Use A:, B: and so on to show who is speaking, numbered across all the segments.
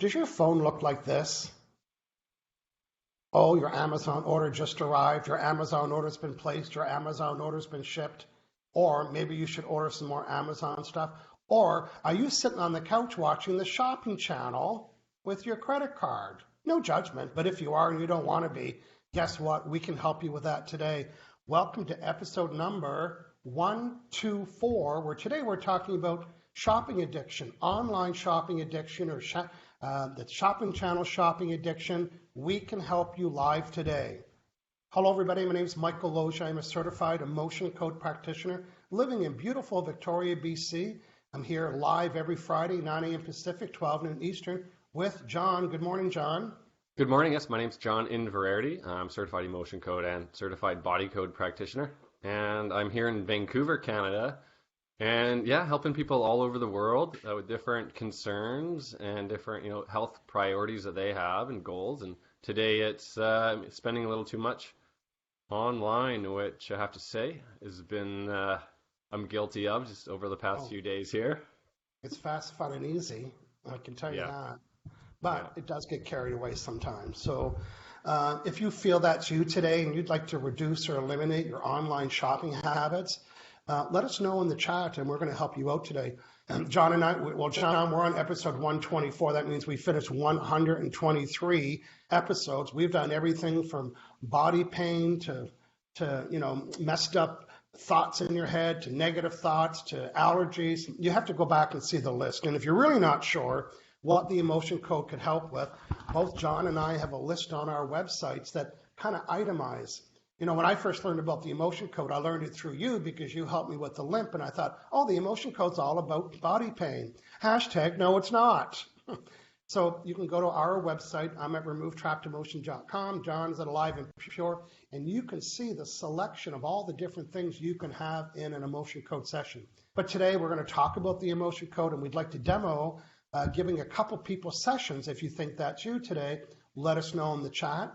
A: Does your phone look like this? Oh, your Amazon order just arrived. Your Amazon order's been placed. Your Amazon order's been shipped. Or maybe you should order some more Amazon stuff. Or are you sitting on the couch watching the shopping channel with your credit card? No judgment, but if you are and you don't want to be, guess what? We can help you with that today. Welcome to episode number 124, where today we're talking about shopping addiction, online shopping addiction, or the shopping channel shopping addiction. We can help you live today. Hello, everybody. My name is Michael Loja. I'm a certified emotion code practitioner living in beautiful Victoria, BC. I'm here live every Friday, 9 a.m. Pacific, 12 noon Eastern, with John. Good morning, John.
B: Good morning. Yes, my name's John Inverarity. I'm certified emotion code and certified body code practitioner. And I'm here in Vancouver, Canada. And yeah, helping people all over the world with different concerns and different, health priorities that they have and goals. And today it's spending a little too much online, which I have to say has been I'm guilty of just over the past few days here.
A: It's fast, fun, and easy. I can tell you that. But it does get carried away sometimes. So if you feel that's you today and you'd like to reduce or eliminate your online shopping habits, let us know in the chat and we're going to help you out today. John and I, John, we're on episode 124. That means we finished 123 episodes. We've done everything from body pain to messed up thoughts in your head, to negative thoughts, to allergies. You have to go back and see the list. And if you're really not sure what the emotion code could help with, both John and I have a list on our websites that kind of itemize. When I first learned about the emotion code, I learned it through you because you helped me with the limp. And I thought, the emotion code's all about body pain. Hashtag, no, it's not. So you can go to our website. I'm at removetrappedemotions.com. John's at Alive and Pure. And you can see the selection of all the different things you can have in an emotion code session. But today we're going to talk about the emotion code, and we'd like to demo giving a couple people sessions. If you think that's you today, let us know in the chat.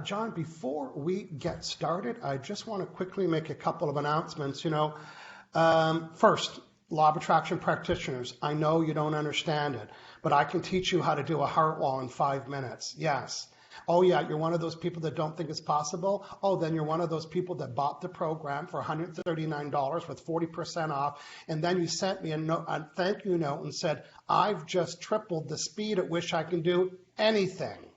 A: John, before we get started, I just want to quickly make a couple of announcements. First, law of attraction practitioners, I know you don't understand it, but I can teach you how to do a heart wall in 5 minutes. Yes. Oh, yeah, you're one of those people that don't think it's possible? Oh, then you're one of those people that bought the program for $139 with 40% off, and then you sent me a thank you note and said, I've just tripled the speed at which I can do anything,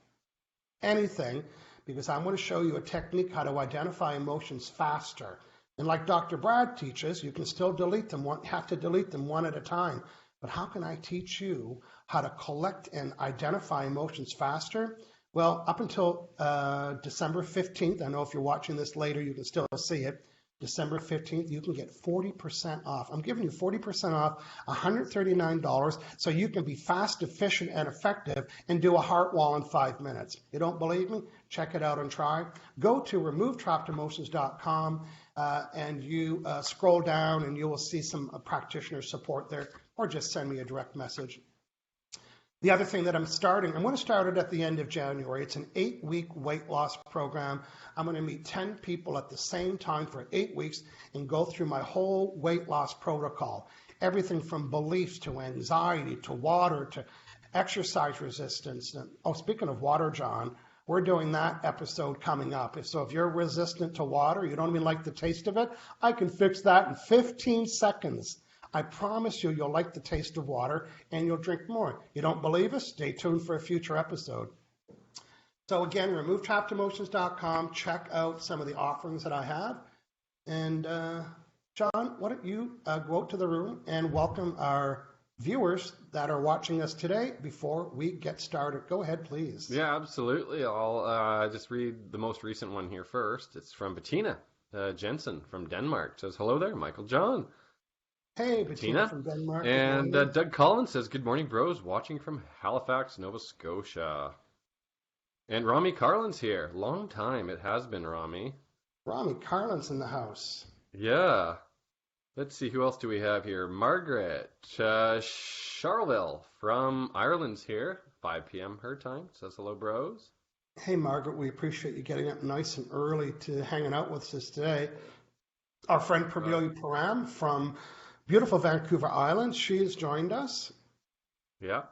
A: because I'm going to show you a technique how to identify emotions faster. And like Dr. Brad teaches, you can still delete them, have to delete them one at a time. But how can I teach you how to collect and identify emotions faster? Well, up until December 15th, I know if you're watching this later, you can still see it. December 15th, you can get 40% off. I'm giving you 40% off, $139, so you can be fast, efficient, and effective and do a heart wall in 5 minutes. You don't believe me? Check it out and try. Go to removetrappedemotions.com and you scroll down and you will see some practitioner support there, or just send me a direct message. The other thing that I'm going to start it at the end of January. It's an 8-week weight loss program. I'm going to meet 10 people at the same time for 8 weeks and go through my whole weight loss protocol. Everything from beliefs to anxiety to water to exercise resistance. Oh, speaking of water, John, we're doing that episode coming up. So if you're resistant to water, you don't even like the taste of it, I can fix that in 15 seconds. I promise you, you'll like the taste of water and you'll drink more. You don't believe us? Stay tuned for a future episode. So again, removetrappedemotions.com. Check out some of the offerings that I have. And John, why don't you go out to the room and welcome our viewers that are watching us today before we get started. Go ahead, please.
B: Yeah, absolutely. I'll just read the most recent one here first. It's from Bettina Jensen from Denmark. It says, hello there, Michael John.
A: Hey, Bettina from Denmark.
B: And Doug Collins says, good morning, bros, watching from Halifax, Nova Scotia. And Rami Carlin's here. Long time it has been, Rami.
A: Rami Carlin's in the house.
B: Yeah. Let's see, who else do we have here? Margaret Charleville from Ireland's here. 5 p.m. her time. Says hello, bros.
A: Hey, Margaret, we appreciate you getting up nice and early to hanging out with us today. Our friend Prabili Param from beautiful Vancouver Island, she has joined us.
B: Yeah.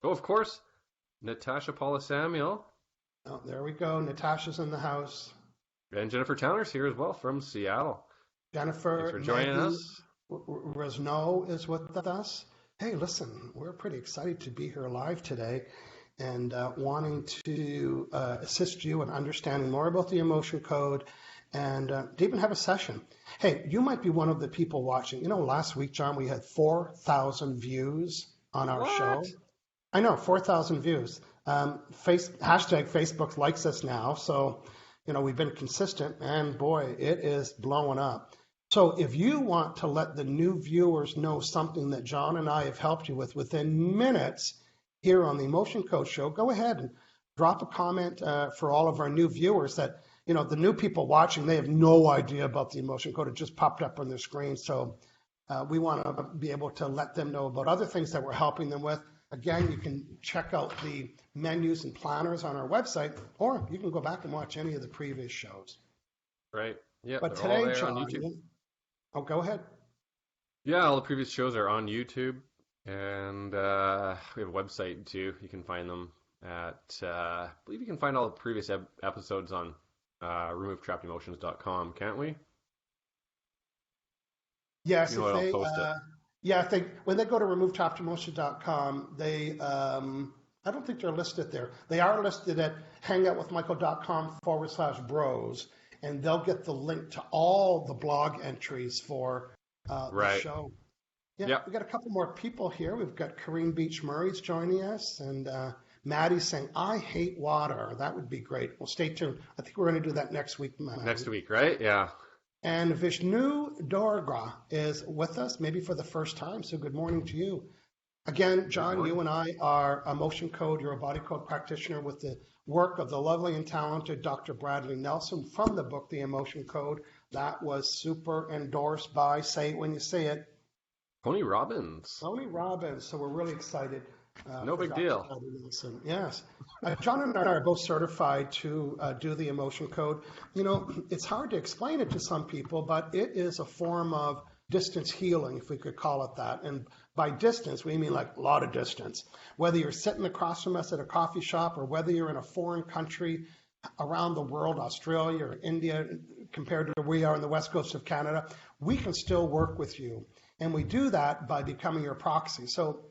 B: Oh, of course, Natasha Paula Samuel
A: Oh, there we go. Natasha's in the house.
B: and Jennifer Towner's here as well from Seattle. Thanks
A: Jennifer,
B: for joining
A: Maggie
B: us.
A: Resno is with us. Hey, listen, we're pretty excited to be here live today and wanting to assist you in understanding more about the emotion code and to even have a session. Hey, you might be one of the people watching. You know, last week, John, we had 4,000 views on our show.
B: What?
A: I know, 4,000 views. Hashtag Facebook likes us now. So, you know, we've been consistent and boy, it is blowing up. So if you want to let the new viewers know something that John and I have helped you with within minutes here on the Emotion Code Show, go ahead and drop a comment for all of our new viewers that, you know, the new people watching, they have no idea about the Emotion Code. It just popped up on their screen. So we want to be able to let them know about other things that we're helping them with. Again, you can check out the menus and planners on our website, or you can go back and watch any of the previous shows.
B: Right. Yeah,
A: But
B: they're all
A: today,
B: there on
A: John,
B: YouTube.
A: oh, go ahead.
B: Yeah, all the previous shows are on YouTube, and we have a website too. You can find them at, I believe you can find all the previous episodes on removetrappedemotions.com, can't we?
A: Yes,
B: You know
A: if
B: what, I'll
A: they,
B: post it.
A: yeah, I think when they go to removetoppromotion.com, they, I don't think they're listed there. They are listed at hangoutwithmichael.com/bros, and they'll get the link to all the blog entries for the
B: Right.
A: show. Yeah,
B: Yep.
A: we got a couple more people here. We've got Kareem Beach Murray's joining us, and Maddie's saying, I hate water. That would be great. Well, stay tuned. I think we're going to do that next week, Maddie.
B: Next week, right? Yeah.
A: And Vishnu Dorgra is with us, maybe for the first time. So good morning to you. Again, John, you and I are Emotion Code. You're a body code practitioner with the work of the lovely and talented Dr. Bradley Nelson from the book, The Emotion Code. That was super endorsed by, say it when you say it,
B: Tony Robbins.
A: Tony Robbins. So we're really excited.
B: No big deal.
A: Bradley Nelson. Yes. John and I are both certified to do the Emotion Code. You know, it's hard to explain it to some people, but it is a form of distance healing, if we could call it that. And by distance, we mean like a lot of distance. Whether you're sitting across from us at a coffee shop or whether you're in a foreign country around the world, Australia or India, compared to where we are on the west coast of Canada, we can still work with you. And we do that by becoming your proxy. So,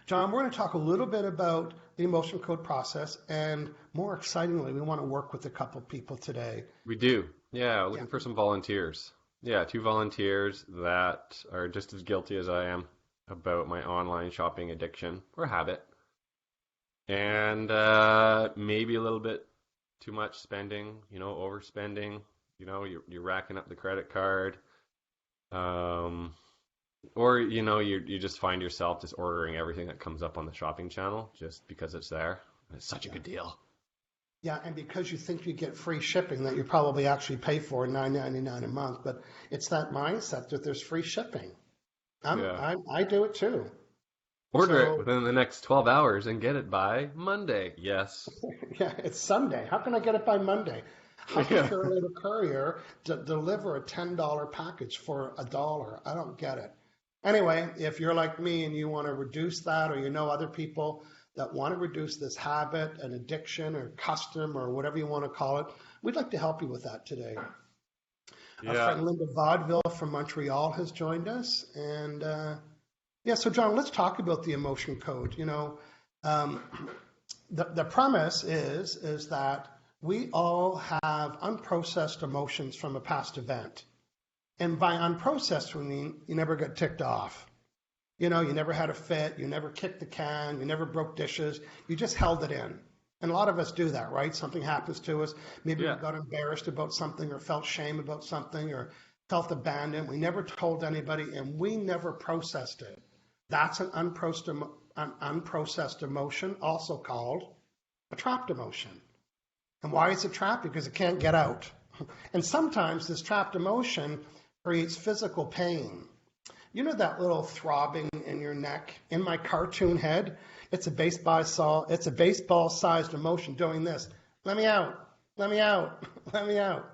A: John, we're going to talk a little bit about the emotion code process. And more excitingly, we want to work with a couple people today.
B: We do. Yeah, looking for some volunteers. Yeah, 2 volunteers that are just as guilty as I am about my online shopping addiction or habit. And maybe a little bit too much spending, you know, overspending. You know, you're racking up the credit card. Or, you know, you just find yourself just ordering everything that comes up on the shopping channel just because it's there. And it's such a good deal.
A: Yeah, and because you think you get free shipping that you probably actually pay for $9.99 a month, but it's that mindset that there's free shipping. I do it too.
B: Order it within the next 12 hours and get it by Monday. Yes.
A: Yeah, it's Sunday. How can I get it by Monday? How can Carolina Courier deliver a $10 package for $1? I don't get it. Anyway, if you're like me and you want to reduce that, or you know other people that want to reduce this habit, an addiction, or custom, or whatever you want to call it, we'd like to help you with that today.
B: Yeah.
A: Our friend Linda Vaudeville from Montreal has joined us. And so John, let's talk about the emotion code. You know, the premise is that we all have unprocessed emotions from a past event. And by unprocessed, we mean you never got ticked off. You know, you never had a fit, you never kicked the can, you never broke dishes, you just held it in. And a lot of us do that, right? Something happens to us. Maybe we got embarrassed about something or felt shame about something or felt abandoned. We never told anybody and we never processed it. That's an unprocessed emotion, also called a trapped emotion. And why is it trapped? Because it can't get out. And sometimes this trapped emotion creates physical pain. You know that little throbbing in your neck? In my cartoon head, it's a baseball-sized emotion doing this. Let me out, let me out, let me out.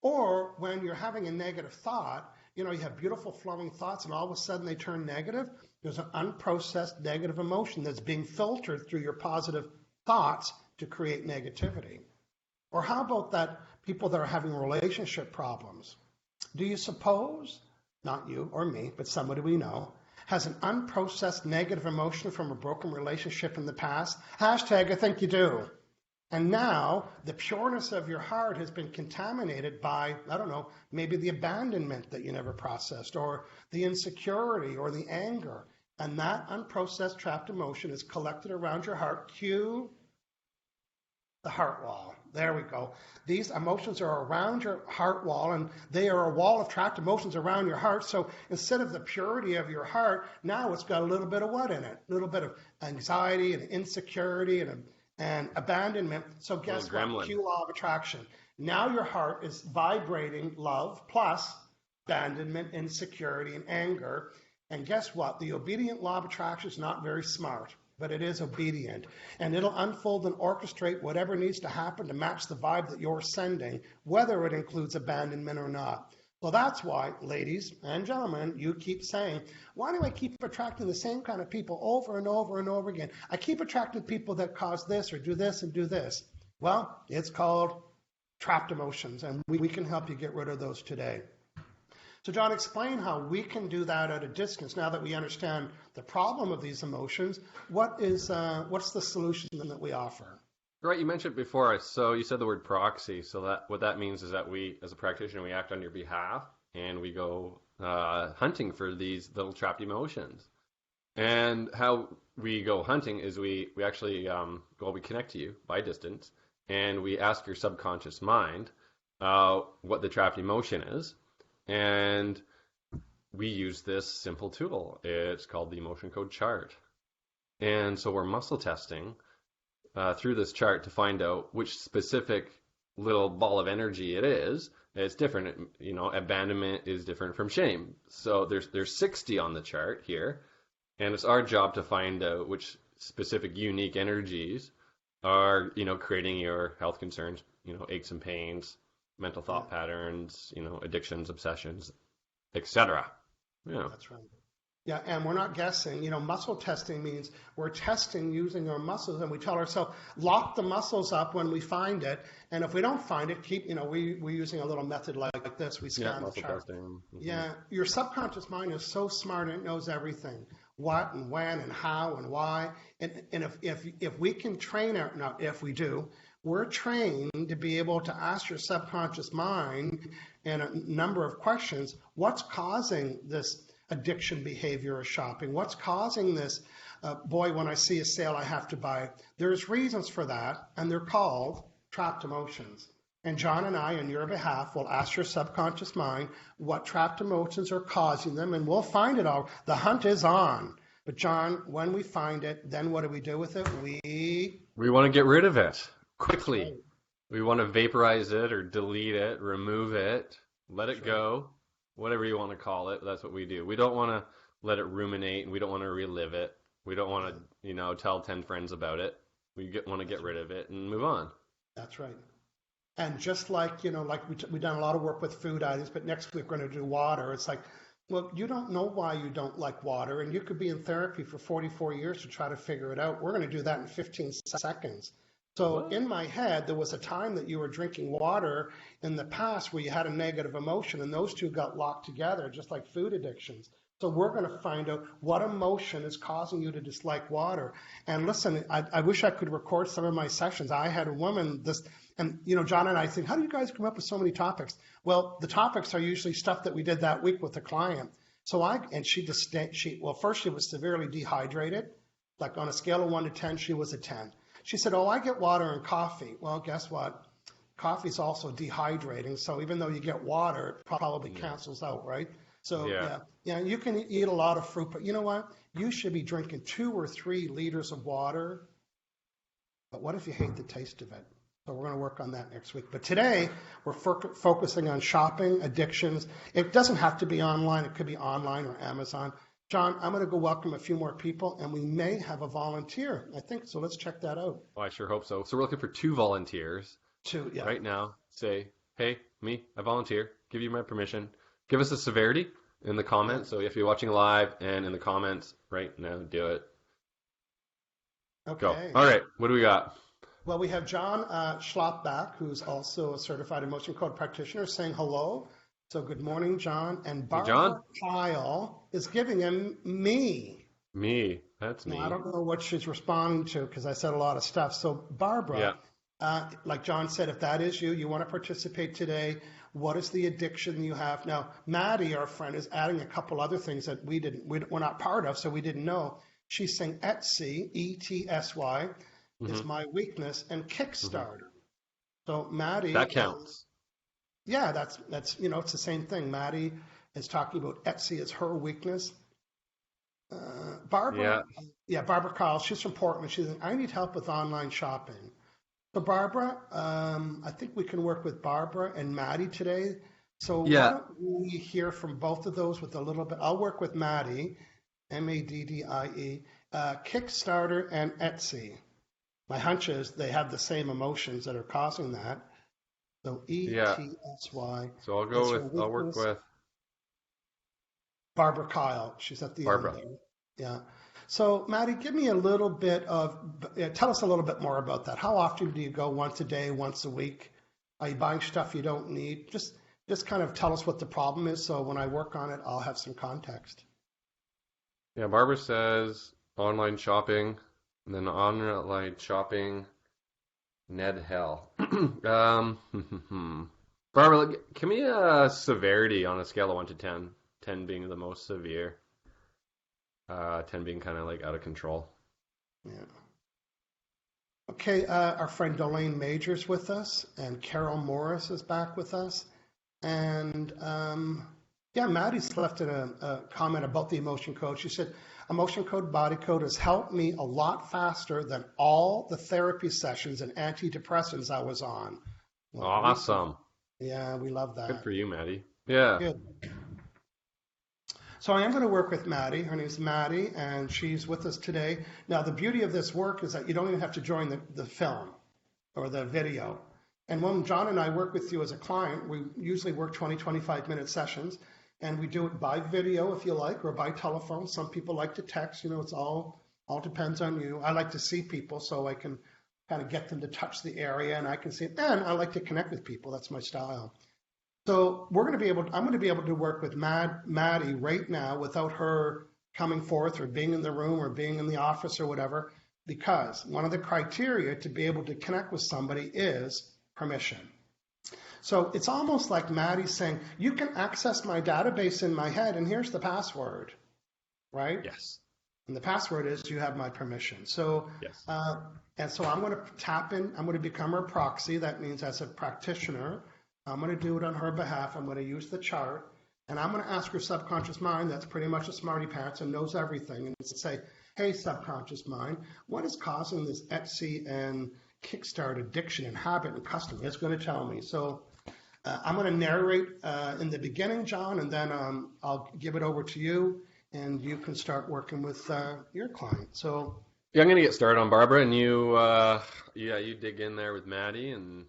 A: Or when you're having a negative thought, you know, you have beautiful flowing thoughts and all of a sudden they turn negative. There's an unprocessed negative emotion that's being filtered through your positive thoughts to create negativity. Or how about that people that are having relationship problems? Do you suppose, not you or me, but somebody we know, has an unprocessed negative emotion from a broken relationship in the past? Hashtag I think you do. And now the pureness of your heart has been contaminated by, I don't know, maybe the abandonment that you never processed, or the insecurity, or the anger. And that unprocessed trapped emotion is collected around your heart. Cue the heart wall. There we go. These emotions are around your heart wall, and they are a wall of trapped emotions around your heart. So instead of the purity of your heart, now it's got a little bit of what in it? A little bit of anxiety and insecurity and abandonment. So guess what? Cue law of attraction. Now your heart is vibrating love plus abandonment, insecurity, and anger. And guess what? The obedient law of attraction is not very smart, but it is obedient. And it'll unfold and orchestrate whatever needs to happen to match the vibe that you're sending, whether it includes abandonment or not. So that's why, ladies and gentlemen, you keep saying, why do I keep attracting the same kind of people over and over and over again? I keep attracting people that cause this or do this and do this. Well, it's called trapped emotions, and we can help you get rid of those today. So John, explain how we can do that at a distance. Now that we understand the problem of these emotions, what's the solution that we offer?
B: Right, you mentioned before, so you said the word proxy. So that what that means is that we, as a practitioner, we act on your behalf, and we go hunting for these little trapped emotions. And how we go hunting is we actually, we connect to you by distance, and we ask your subconscious mind what the trapped emotion is. And we use this simple tool. It's called the emotion code chart. And so we're muscle testing through this chart to find out which specific little ball of energy it is. It's different. Abandonment is different from shame. So there's 60 on the chart here. And it's our job to find out which specific unique energies are, creating your health concerns, aches and pains, mental thought patterns, addictions, obsessions, etc. Yeah.
A: That's right. Yeah, and we're not guessing. Muscle testing means we're testing using our muscles, and we tell ourselves, lock the muscles up when we find it, and if we don't find it, we're using a little method like this. We scan the chart. Testing. Mm-hmm. Yeah, your subconscious mind is so smart, it knows everything. What and when and how and why. And if we can train our, now if we do, we're trained to be able to ask your subconscious mind in a number of questions, what's causing this addiction behavior of shopping? What's causing this, when I see a sale, I have to buy? There's reasons for that, and they're called trapped emotions. And John and I, on your behalf, will ask your subconscious mind what trapped emotions are causing them, and we'll find it all. The hunt is on. But John, when we find it, then what do we do with it? We
B: want to get rid of it quickly. Right. We want to vaporize it or delete it, remove it, let it go, whatever you want to call it. That's what we do. We don't want to let it ruminate, and we don't want to relive it. We don't want to, tell 10 friends about it. We want to get rid of it and move on.
A: That's right. And just like, we've done a lot of work with food items, but next week we're going to do water. It's like, well, you don't know why you don't like water, and you could be in therapy for 44 years to try to figure it out. We're going to do that in 15 seconds. So in my head, there was a time that you were drinking water in the past where you had a negative emotion, and those two got locked together, just like food addictions. So we're going to find out what emotion is causing you to dislike water. And listen, I wish I could record some of my sessions. I had a woman, John and I think, how do you guys come up with so many topics? Well, the topics are usually stuff that we did that week with the client. First she was severely dehydrated. Like on a scale of 1 to 10, she was a 10. She said, I get water and coffee. Well, guess what? Coffee is also dehydrating. So even though you get water, it probably cancels out, right? So you can eat a lot of fruit, but you know what? You should be drinking 2 or 3 liters of water. But what if you hate the taste of it? So we're going to work on that next week. But today we're focusing on shopping, addictions. It doesn't have to be online. It could be online or Amazon. John, I'm going to go welcome a few more people, and we may have a volunteer, I think. So let's check that out.
B: Oh, I sure hope so. So we're looking for 2 volunteers.
A: 2, yeah.
B: Right now, say, hey, me, I volunteer. Give you my permission. Give us a severity. in the comments. So if you're watching live and in the comments right now, do it. Go.
A: Okay.
B: All right. What do we got?
A: Well, we have John Schlappback, who's also a certified emotion code practitioner, saying hello. So good morning, John. And
B: Hey, John.
A: Barbara Kyle is giving him me.
B: Me. That's me.
A: Now, I don't know what she's responding to because I said a lot of stuff. So Barbara, like John said, if that is you, you want to participate today, what is the addiction you have? Now, Maddie, our friend, is adding a couple other things that we're not part of, so we didn't know. She's saying Etsy, E-T-S-Y, is my weakness, and Kickstarter. So Maddie,
B: that counts.
A: Yeah, that's it's the same thing. Maddie is talking about Etsy as her weakness. Barbara, Barbara Kyle, she's from Portland. She's saying, I need help with online shopping. So Barbara, I think we can work with Barbara and Maddie today. So why don't we hear from both of those with a little bit? I'll work with Maddie, Maddie, Kickstarter and Etsy. My hunch is they have the same emotions that are causing that. So E-T-S-Y.
B: So I'll work with
A: Barbara Kyle. She's at the
B: Barbara.
A: end there. Yeah. So Maddie, tell us a little bit more about that. How often do you go? Once a day, once a week? Are you buying stuff you don't need? Just kind of tell us what the problem is, so when I work on it, I'll have some context.
B: Yeah, Barbara says online shopping, and then online shopping, Ned hell. Barbara, give me a severity on a scale of 1 to 10. 10 being the most severe. 10 being kind of like out of control.
A: Yeah. Okay, our friend Delane Major's with us, and Carol Morris is back with us. And Maddie's left in a comment about the emotion code. She said, emotion code, body code has helped me a lot faster than all the therapy sessions and antidepressants I was on. Well,
B: awesome.
A: Yeah, we love that.
B: Good for you, Maddie. Yeah.
A: Good. So I am going to work with Maddie. Her name's Maddie, and she's with us today. Now, the beauty of this work is that you don't even have to join the film or the video. And when John and I work with you as a client, we usually work 20, 25-minute sessions, and we do it by video if you like, or by telephone. Some people like to text. It's all depends on you. I like to see people so I can kind of get them to touch the area, and I can see it. And I like to connect with people. That's my style. So I'm going to be able to work with Maddie right now without her coming forth or being in the room or being in the office or whatever, because one of the criteria to be able to connect with somebody is permission. So it's almost like Maddie's saying, you can access my database in my head, and here's the password, right?
B: Yes.
A: And the password is you have my permission. So,
B: yes.
A: And so I'm going to tap in. I'm going to become her proxy. That means as a practitioner, I'm going to do it on her behalf. I'm going to use the chart, and I'm going to ask her subconscious mind, that's pretty much a smarty pants and knows everything, and say, hey, subconscious mind, what is causing this Etsy and Kickstart addiction and habit and custom? It's going to tell me. So I'm going to narrate in the beginning, John, and then I'll give it over to you, and you can start working with your client. So
B: I'm going to get started on Barbara, and you dig in there with Maddie, and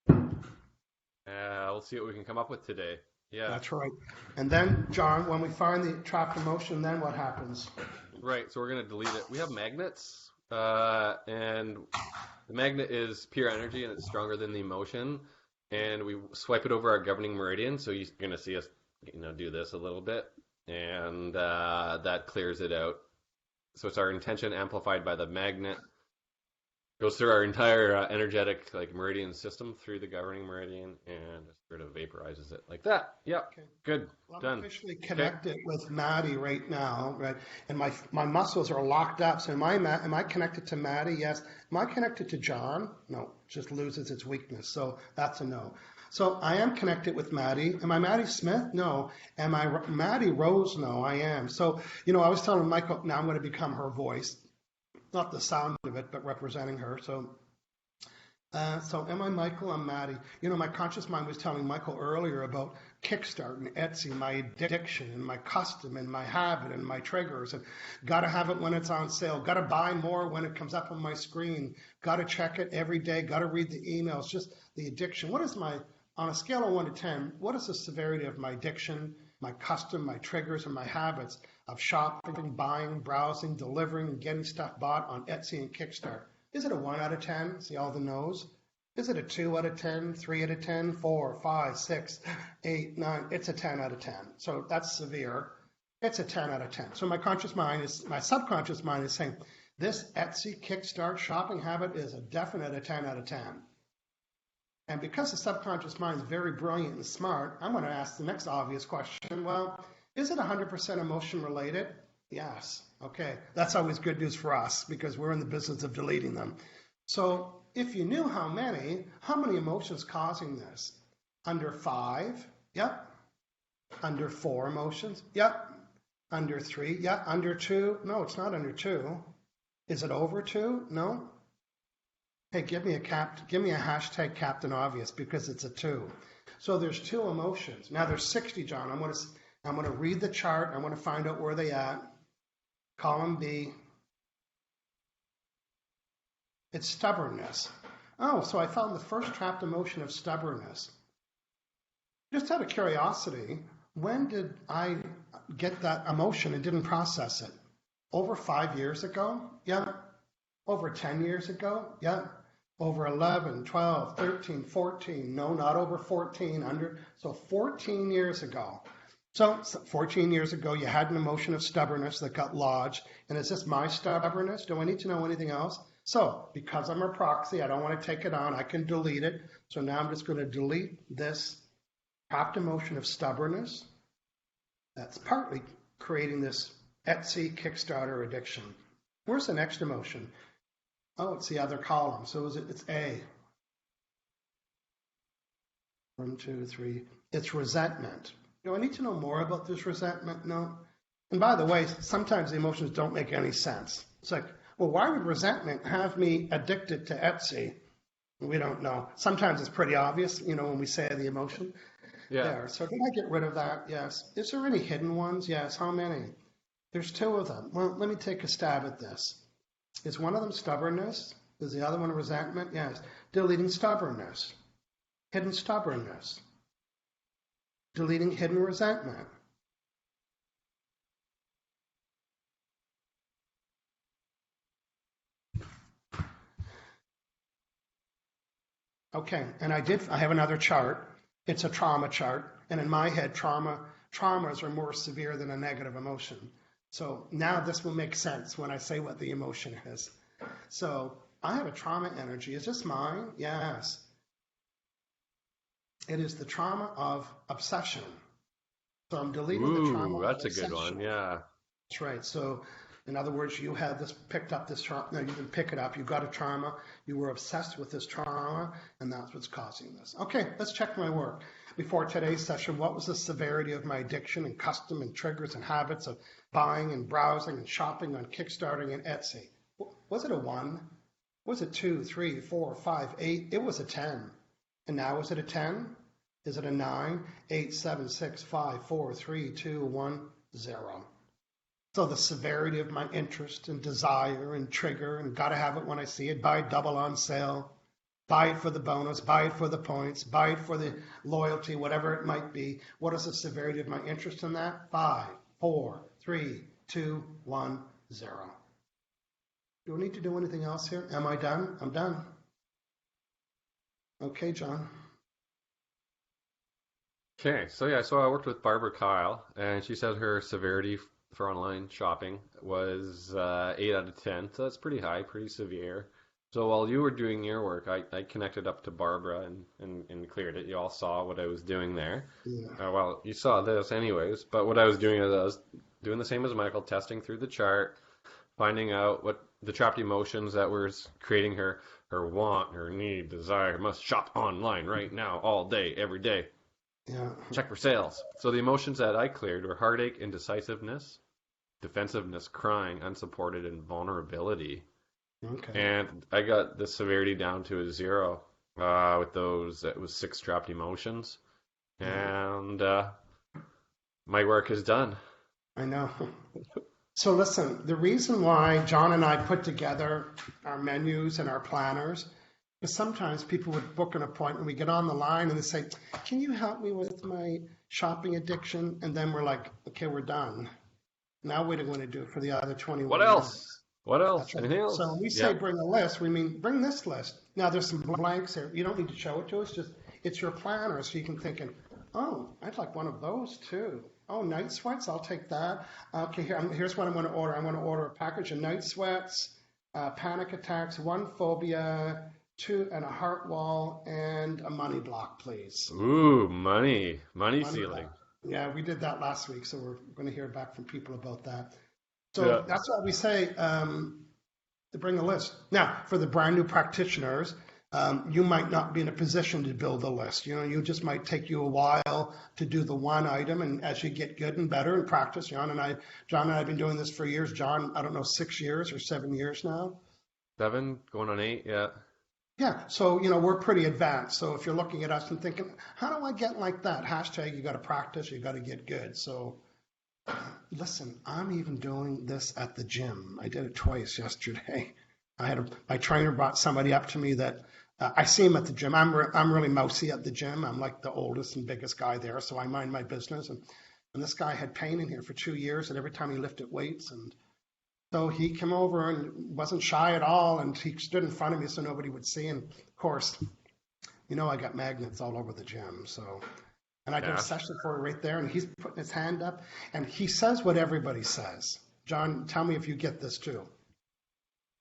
B: we'll see what we can come up with today. Yeah.
A: That's right. And then, John, when we find the trapped emotion, then what happens?
B: Right. So we're going to delete it. We have magnets, and the magnet is pure energy, and it's stronger than the emotion. And we swipe it over our governing meridian. So you're going to see us, do this a little bit, and that clears it out. So it's our intention amplified by the magnet. Goes through our entire energetic meridian system through the governing meridian and just sort of vaporizes it like that. Yeah, okay. Good.
A: Well,
B: done.
A: I'm officially connected with Maddie right now, right? And my muscles are locked up. So am I connected to Maddie? Yes. Am I connected to John? No, just loses its weakness. So that's a no. So I am connected with Maddie. Am I Maddie Smith? No. Am I Maddie Rose? No, I am. So, I was telling Michael, now I'm going to become her voice. Not the sound of it, but representing her. So am I Michael? I'm Maddie. My conscious mind was telling Michael earlier about Kickstart and Etsy, my addiction and my custom and my habit and my triggers, and got to have it when it's on sale, got to buy more when it comes up on my screen, got to check it every day, got to read the emails, just the addiction. On a scale of 1 to 10, what is the severity of my addiction, my custom, my triggers, and my habits of shopping, buying, browsing, delivering, and getting stuff bought on Etsy and Kickstarter. Is it a 1 out of 10? See all the no's? Is it a 2 out of 10, 3 out of 10, 4, 5, 6, 8, 9? It's a 10 out of 10. So that's severe. It's a 10 out of 10. So my subconscious mind is saying, this Etsy Kickstarter shopping habit is a definite a 10 out of 10. And because the subconscious mind is very brilliant and smart, I'm going to ask the next obvious question. Well, is it 100% emotion related? Yes. Okay. That's always good news for us because we're in the business of deleting them. So if you knew how many emotions causing this? Under 5? Yep. Under 4 emotions? Yep. Under 3? Yep. Under 2? No, it's not under 2. Is it over 2? No. Hey, give me a hashtag Captain Obvious because it's a 2. So there's 2 emotions. Now there's 60, John. I'm going to read the chart. I want to find out where they at. Column B. It's stubbornness. Oh, so I found the first trapped emotion of stubbornness. Just out of curiosity, when did I get that emotion and didn't process it? Over 5 years ago? Yeah. Over 10 years ago? Yeah. Over 11, 12, 13, 14. No, not over 14. So 14 years ago. So 14 years ago, you had an emotion of stubbornness that got lodged. And is this my stubbornness? Do I need to know anything else? So because I'm a proxy, I don't want to take it on. I can delete it. So now I'm just going to delete this trapped emotion of stubbornness. That's partly creating this Etsy Kickstarter addiction. Where's the next emotion? Oh, it's the other column. So it's A. 1, 2, 3. It's resentment. Do I need to know more about this resentment? No. And by the way, sometimes the emotions don't make any sense. It's like, well, why would resentment have me addicted to Etsy? We don't know. Sometimes it's pretty obvious, when we say the emotion.
B: Yeah.
A: There. So did I get rid of that? Yes. Is there any hidden ones? Yes. How many? There's 2 of them. Well, let me take a stab at this. Is one of them stubbornness? Is the other one resentment? Yes. Deleting stubbornness. Hidden stubbornness. Deleting hidden resentment. Okay, and I have another chart. It's a trauma chart. And in my head, traumas are more severe than a negative emotion. So now this will make sense when I say what the emotion is. So I have a trauma energy. Is this mine? Yes. It is the trauma of obsession. So I'm deleting the trauma of
B: that's
A: obsession.
B: A good one, yeah.
A: That's right. So in other words, you had picked up this trauma. No, you didn't pick it up. You got a trauma. You were obsessed with this trauma, and that's what's causing this. Okay, let's check my work. Before today's session, what was the severity of my addiction and custom and triggers and habits of buying and browsing and shopping on Kickstarter and Etsy? Was it a 1? Was it 2, 3, 4, 5, 8? It was a 10. And now is it a 10? Is it a 9? 8, 7, 6, 5, 4, 3, 2, 1, 0. So the severity of my interest and desire and trigger and gotta have it when I see it, buy double on sale, buy it for the bonus, buy it for the points, buy it for the loyalty, whatever it might be. What is the severity of my interest in that? 5, 4, 3, 2, 1, 0. Do I need to do anything else here? Am I done? I'm done. Okay, John.
B: Okay, so I worked with Barbara Kyle, and she said her severity for online shopping was 8 out of 10, so that's pretty high, pretty severe. So while you were doing your work, I connected up to Barbara and cleared it. You all saw what I was doing there.
A: Yeah.
B: Well, you saw this anyways, but what I was doing is I was doing the same as Michael, testing through the chart, finding out what the trapped emotions that were creating her want, her need, desire, must shop online right now, all day, every day.
A: Yeah.
B: Check for sales. So the emotions that I cleared were heartache, indecisiveness, defensiveness, crying, unsupported, and vulnerability.
A: Okay.
B: And I got the severity down to a 0 with those. It was 6 trapped emotions. And my work is done.
A: I know. So listen, the reason why John and I put together our menus and our planners is sometimes people would book an appointment. We get on the line and they say, can you help me with my shopping addiction, and then we're like, okay, we're done. Now what are we going to do for the other 21
B: What
A: years?
B: else? What else?
A: That's right.
B: Anything
A: So
B: else?
A: when we say bring a list, we mean bring this list. Now there's some blanks here. You don't need to show it to us. Just it's your planner, so you can think, oh, I'd like one of those too. Oh, night sweats, I'll take that. Okay, here's what I'm going to order. I'm going to order a package of night sweats, panic attacks, one phobia, two and a heart wall, and a money block, please.
B: Ooh, money ceiling.
A: Block. Yeah, we did that last week, so we're going to hear back from people about that. So that's what we say to bring a list. Now, for the brand new practitioners, you might not be in a position to build a list. You just might take you a while to do the one item, and as you get good and better and practice, John and I have been doing this for years. John, I don't know, 6 years or 7 years now.
B: 7, going on 8, yeah.
A: Yeah, so we're pretty advanced. So if you're looking at us and thinking, how do I get like that? Hashtag, you got to practice, you got to get good. So listen, I'm even doing this at the gym. I did it twice yesterday. My trainer brought somebody up to me that I see him at the gym. I'm really mousy at the gym. I'm like the oldest and biggest guy there, so I mind my business. And this guy had pain in here for 2 years, and every time he lifted weights, and so he came over and wasn't shy at all, and he stood in front of me so nobody would see. And of course, I got magnets all over the gym. So, and I did a session for him right there, and he's putting his hand up, and he says what everybody says. John, tell me if you get this too.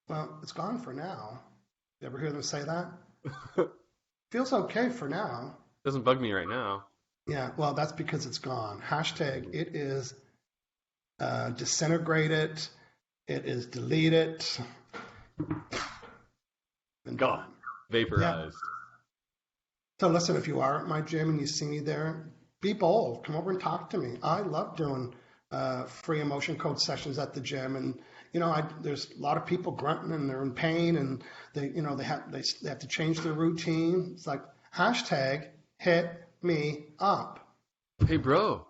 A: Well, it's gone for now. You ever hear them say that? Feels okay for now.
B: Doesn't bug me right now.
A: Yeah, well, that's because it's gone. Hashtag, it is disintegrated. It is deleted. And
B: gone. Vaporized.
A: Yeah. So listen, if you are at my gym and you see me there, be bold. Come over and talk to me. I love doing free emotion code sessions at the gym, and there's a lot of people grunting and they're in pain, and they have to change their routine. It's like hashtag hit me up.
B: Hey bro,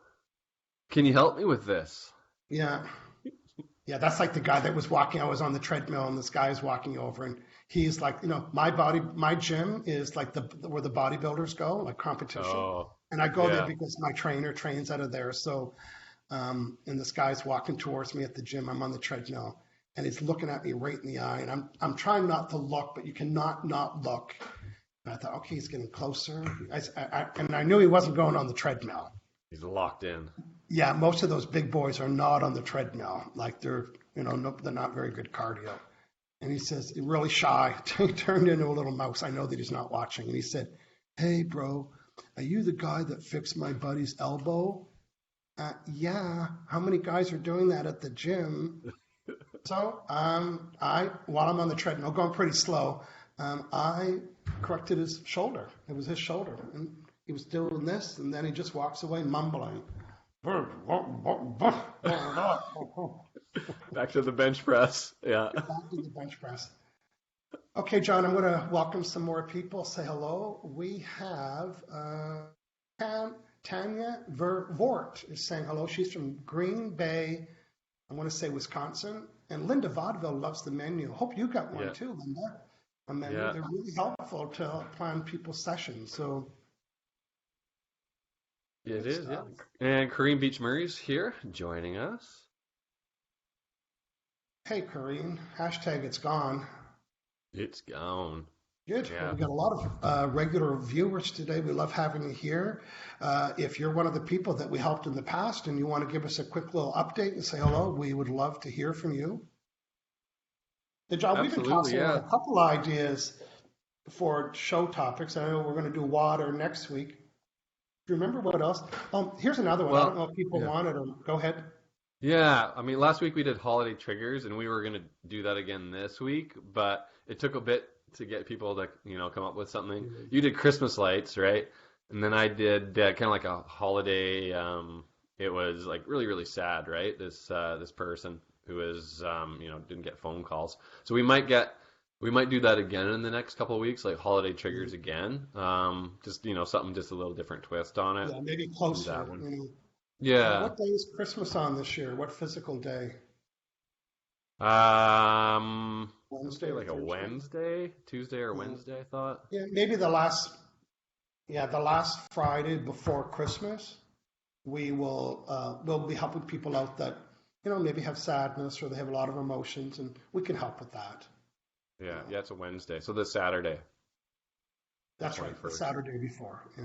B: can you help me with this?
A: Yeah, that's like the guy that was walking. I was on the treadmill, and this guy is walking over, and he's like, my gym is like where the bodybuilders go, like competition, and I go there because my trainer trains out of there. So. And this guy's walking towards me at the gym. I'm on the treadmill, and he's looking at me right in the eye. And I'm trying not to look, but you cannot not look. And I thought, okay, he's getting closer. And I knew he wasn't going on the treadmill.
B: He's locked in.
A: Yeah, most of those big boys are not on the treadmill. Like they're not very good cardio. And he says, really shy. He turned into a little mouse. I know that he's not watching. And he said, hey, bro, are you the guy that fixed my buddy's elbow? Yeah, how many guys are doing that at the gym? So while I'm on the treadmill, going pretty slow, I corrected his shoulder. It was his shoulder. And he was doing this, and then he just walks away mumbling.
B: Back to the bench press. Yeah.
A: Back to the bench press. Okay, John, I'm going to welcome some more people. Say hello. We have Tanya Vort is saying hello. She's from Green Bay, I want to say Wisconsin. And Linda Vaudeville loves the menu. Hope you got one too, Linda. A menu. Yeah. They're really helpful to plan people's sessions. So
B: it is, yeah. And Kareem Beach Murray's here joining us.
A: Hey, Kareem. Hashtag it's gone.
B: It's gone.
A: Good.
B: Yeah.
A: We've got a lot of regular viewers today. We love having you here. If you're one of the people that we helped in the past and you want to give us a quick little update and say hello, we would love to hear from you. John, we've been tossing around a couple ideas for show topics. I know we're going to do water next week. Do you remember what else? Here's another one. I don't know if people want it or go ahead.
B: Yeah, I mean, last week we did holiday triggers, and we were going to do that again this week, but it took a bit to get people to, come up with something. Mm-hmm. You did Christmas lights, right? And then I did kind of like a holiday. It was like really, really sad, right? This person who is, didn't get phone calls. So we might do that again in the next couple of weeks, like holiday triggers again. Just something, just a little different twist on it.
A: Yeah, maybe closer.
B: That one. Yeah.
A: What day is Christmas on this year? What physical day?
B: Wednesday, like a Wednesday, Tuesday or Wednesday, I thought.
A: Yeah, maybe the last Friday before Christmas. we'll be helping people out that, maybe have sadness or they have a lot of emotions, and we can help with that.
B: Yeah, it's a Wednesday. So this Saturday, the
A: That's right, the
B: 21st.
A: Saturday before. Yeah.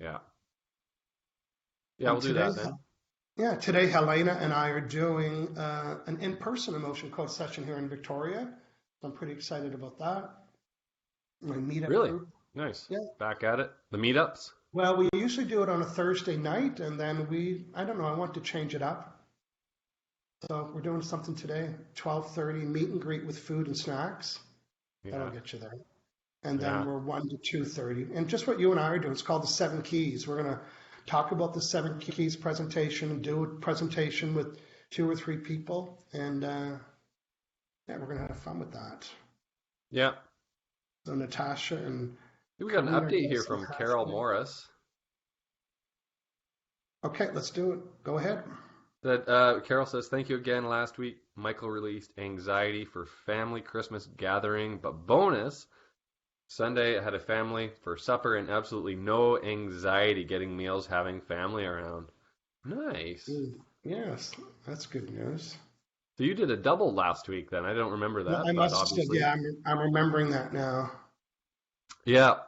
B: Yeah. Yeah,
A: And
B: we'll do that then.
A: today Helena and I are doing an in-person emotion code session here in Victoria. I'm pretty excited about that. My meetup
B: Really?
A: group.
B: Nice.
A: Yeah.
B: Back at it. The meetups?
A: Well, we usually do it on a Thursday night, and then I don't know, I want to change it up. So we're doing something today, 12:30, meet and greet with food and snacks. That'll
B: Yeah.
A: get you there. And then
B: Yeah.
A: we're 1 to 2:30. And just what you and I are doing, it's called the 7 keys. We're going to talk about the 7 keys presentation and do a presentation with 2 or 3 people. And we're going to have fun with that.
B: Yeah.
A: So Natasha and
B: We got an
A: Karina are
B: update
A: gonna
B: here
A: say
B: from
A: hi.
B: Carol Morris
A: Okay, let's do it. Go ahead.
B: that Carol says, thank you again. Last week, Michael released Anxiety for Family Christmas Gathering, but bonus, Sunday I had a family for supper and absolutely no anxiety getting meals, having family around. Nice.
A: Yes, that's good news.
B: So you did a double last week then. I don't remember
A: Well,
B: that,
A: I
B: but
A: must have said,
B: obviously.
A: yeah, I'm remembering that now.
B: Yeah.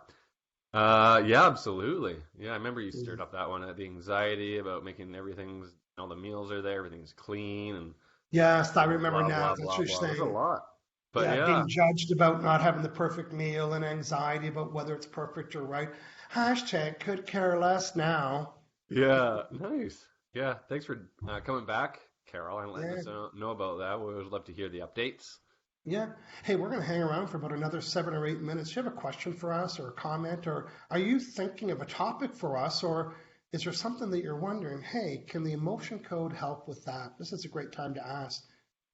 B: Yeah, absolutely. Yeah, I remember you stirred up that one, the anxiety about making everything's, all the meals are there, everything's clean, and
A: Yes, I remember
B: blah,
A: now.
B: blah,
A: That's what
B: blah,
A: you're
B: blah. There's a
A: saying.
B: lot. But
A: Yeah,
B: yeah,
A: being judged about not having the perfect meal and anxiety about whether it's perfect or right. Hashtag could care less now.
B: yeah, nice. Yeah, thanks for coming back, Carol, and letting
A: Yeah,
B: us know about that. We always love to hear the updates.
A: yeah. Hey, we're going to hang around for about another 7 or 8 minutes. Do you have a question for us or a comment, or are you thinking of a topic for us, or is there something that you're wondering, hey, can the emotion code help with that? This is a great time to ask.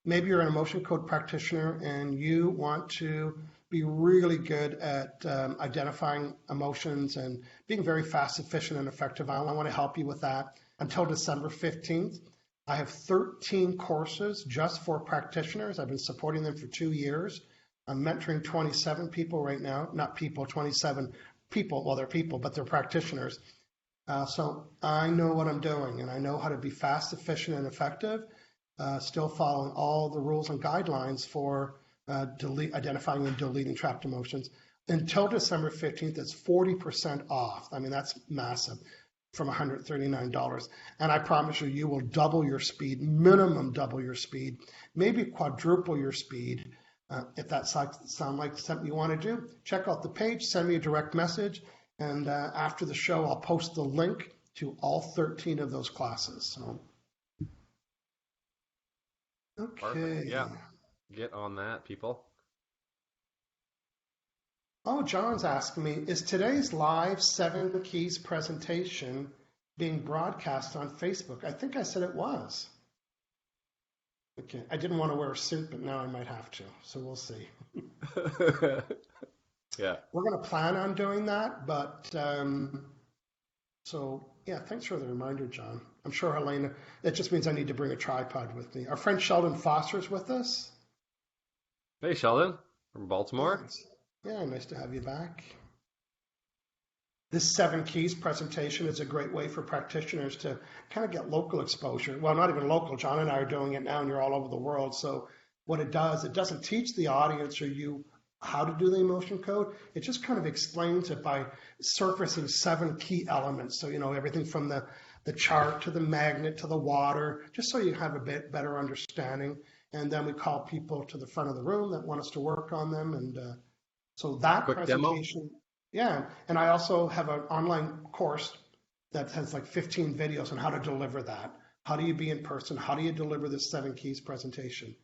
A: Maybe you're an emotion code practitioner and you want to be really good at identifying emotions and being very fast, efficient, and effective. I want to help you with that. Until December 15th, I have 13 courses just for practitioners. I've been supporting them for 2 years. I'm mentoring 27 people right now, not people, 27 people. Well, they're people, but they're practitioners. So I know what I'm doing and I know how to be fast, efficient, and effective, still following all the rules and guidelines for identifying and deleting trapped emotions. Until December 15th, it's 40% off. I mean, that's massive from $139. And I promise you, you will double your speed, minimum double your speed, maybe quadruple your speed. If that sounds like something you want to do, check out the page, send me a direct message, and after the show, I'll post the link to all 13 of those classes. So,
B: Perfect.
A: okay.
B: Yeah, get on that, people.
A: Oh, John's asking me, is today's live 7 keys presentation being broadcast on Facebook? I think I said it was. Okay, I didn't want to wear a suit, but now I might have to, so we'll see.
B: Yeah.
A: We're going to plan on doing that, but so yeah, thanks for the reminder, John. I'm sure Helena, it just means I need to bring a tripod with me. Our friend Sheldon Foster's with us.
B: Hey, Sheldon from Baltimore.
A: Yeah, nice to have you back. This 7 keys presentation is a great way for practitioners to kind of get local exposure. Well, not even local. John and I are doing it now, and you're all over the world. So what it does, it doesn't teach the audience or you how to do the emotion code. It just kind of explains it by surfacing 7 key elements. So, everything from the chart to the magnet to the water, just so you have a bit better understanding. And then we call people to the front of the room that want us to work on them. And so that
B: Quick demo.
A: presentation, yeah. And I also have an online course that has like 15 videos on how to deliver that. How do you be in person? How do you deliver this 7 keys presentation?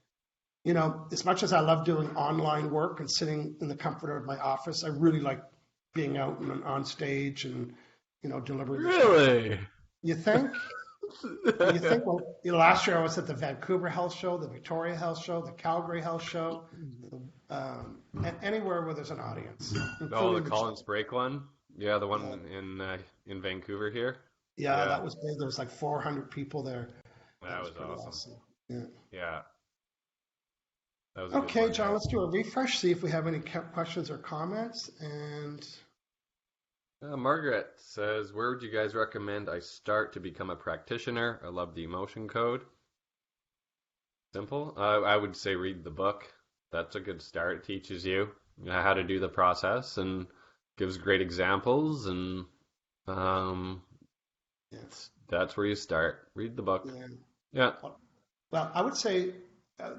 A: As much as I love doing online work and sitting in the comfort of my office, I really like being out and on stage and, delivering.
B: Really?
A: You think? You think, well, last year I was at the Vancouver Health Show, the Victoria Health Show, the Calgary Health Show, anywhere where there's an audience.
B: Oh, the Collins Break one? Yeah, the one in Vancouver here?
A: Yeah, that was big. There was like 400 people there.
B: That was awesome.
A: Yeah.
B: Yeah. That was a good
A: Okay,
B: one,
A: John,
B: yeah.
A: let's do a refresh, see if we have any questions or comments. And
B: Margaret says, where would you guys recommend I start to become a practitioner? I love the emotion code. Simple. I would say read the book. That's a good start. It teaches you how to do the process and gives great examples. And that's where you start. Read the book. Yeah.
A: Well, I would say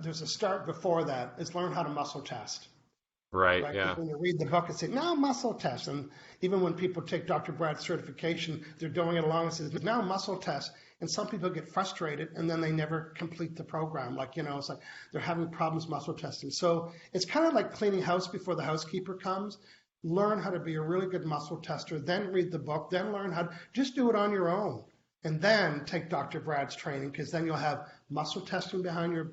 A: there's a start before that. Is learn how to muscle test.
B: Right,
A: Right?
B: yeah.
A: When you read the book and say, now muscle test. And even when people take Dr. Brad's certification, they're doing it along and says, now muscle test. And some people get frustrated and then they never complete the program. Like, it's like they're having problems muscle testing. So it's kind of like cleaning house before the housekeeper comes. Learn how to be a really good muscle tester, then read the book, then learn how to just do it on your own. And then take Dr. Brad's training, because then you'll have muscle testing behind your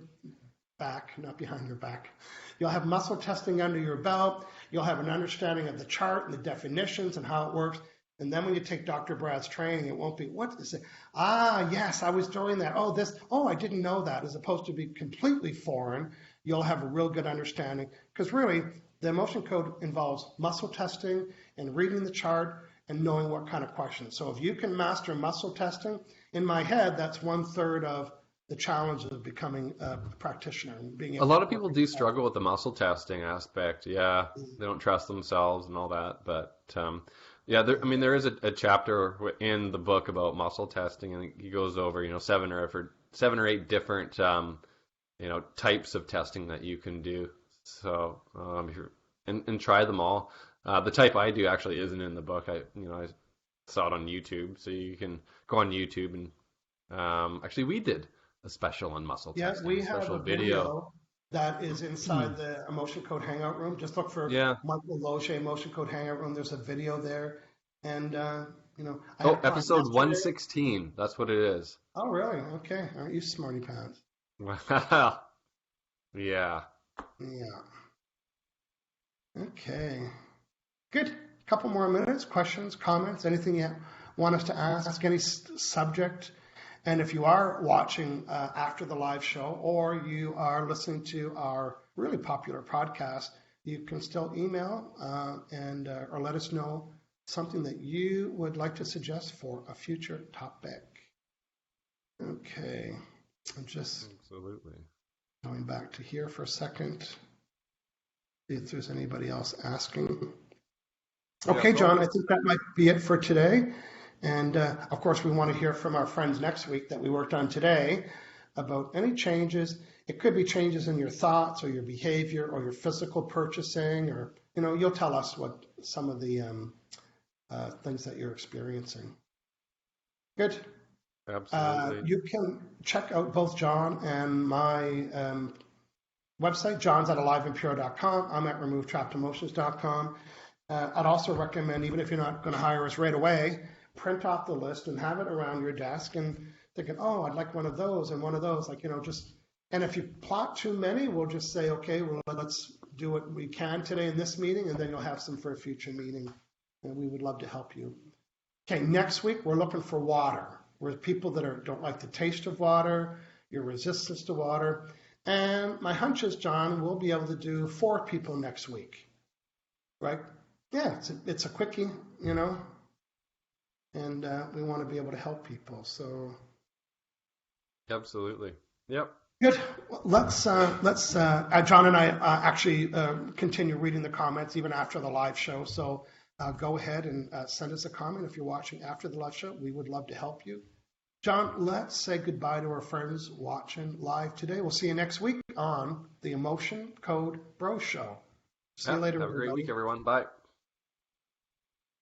A: back, not behind your back. You'll have muscle testing under your belt. You'll have an understanding of the chart and the definitions and how it works. And then when you take Dr. Brad's training, it won't be, what is it? Yes, I was doing that. I didn't know that. As opposed to be completely foreign, you'll have a real good understanding. Because really, the emotion code involves muscle testing and reading the chart and knowing what kind of questions. So if you can master muscle testing, in my head, that's 1/3 of the challenge of becoming a practitioner and being able
B: A lot
A: to
B: of people do struggle with the muscle testing aspect. Yeah, they don't trust themselves and all that. But there is a chapter in the book about muscle testing, and he goes over, 7 or 8 different, types of testing that you can do. So, and try them all. The type I do actually isn't in the book. I saw it on YouTube, so you can go on YouTube and actually we did a special on muscle testing.
A: We have a video that is inside the Emotion Code Hangout Room. Just look for Michael Loge Emotion Code Hangout Room. There's a video there. And,
B: episode 116. That's what it is.
A: Oh, really? Okay. Aren't you smarty pants?
B: Wow. Yeah.
A: Yeah. Okay. Good. Couple more minutes. Questions, comments, anything you want us to ask, any subject. And if you are watching after the live show, or you are listening to our really popular podcast, you can still email or let us know something that you would like to suggest for a future topic. Okay. I'm just going back to here for a second. See if there's anybody else asking. Okay, John, I think that might be it for today. And of course, we want to hear from our friends next week that we worked on today about any changes. It could be changes in your thoughts or your behavior or your physical purchasing, or, you'll tell us what some of the things that you're experiencing. Good.
B: Absolutely.
A: You can check out both John and my website. John's at aliveandpure.com. I'm at removetrapped-emotions.com. I'd also recommend, even if you're not going to hire us right away, print off the list and have it around your desk and thinking, I'd like one of those and one of those. And if you plot too many, we'll just say, okay, well, let's do what we can today in this meeting, and then you'll have some for a future meeting. And we would love to help you. Okay, next week, we're looking for water. We're people that don't like the taste of water, your resistance to water. And my hunch is, John, we'll be able to do 4 people next week, right? Yeah, it's a quickie, and we want to be able to help people. So,
B: absolutely, yep.
A: Good. Let's John and I actually continue reading the comments even after the live show. So go ahead and send us a comment if you're watching after the live show. We would love to help you. John, let's say goodbye to our friends watching live today. We'll see you next week on the Emotion Code Bro Show. See you later,
B: Have a great
A: everybody.
B: week, everyone. Bye.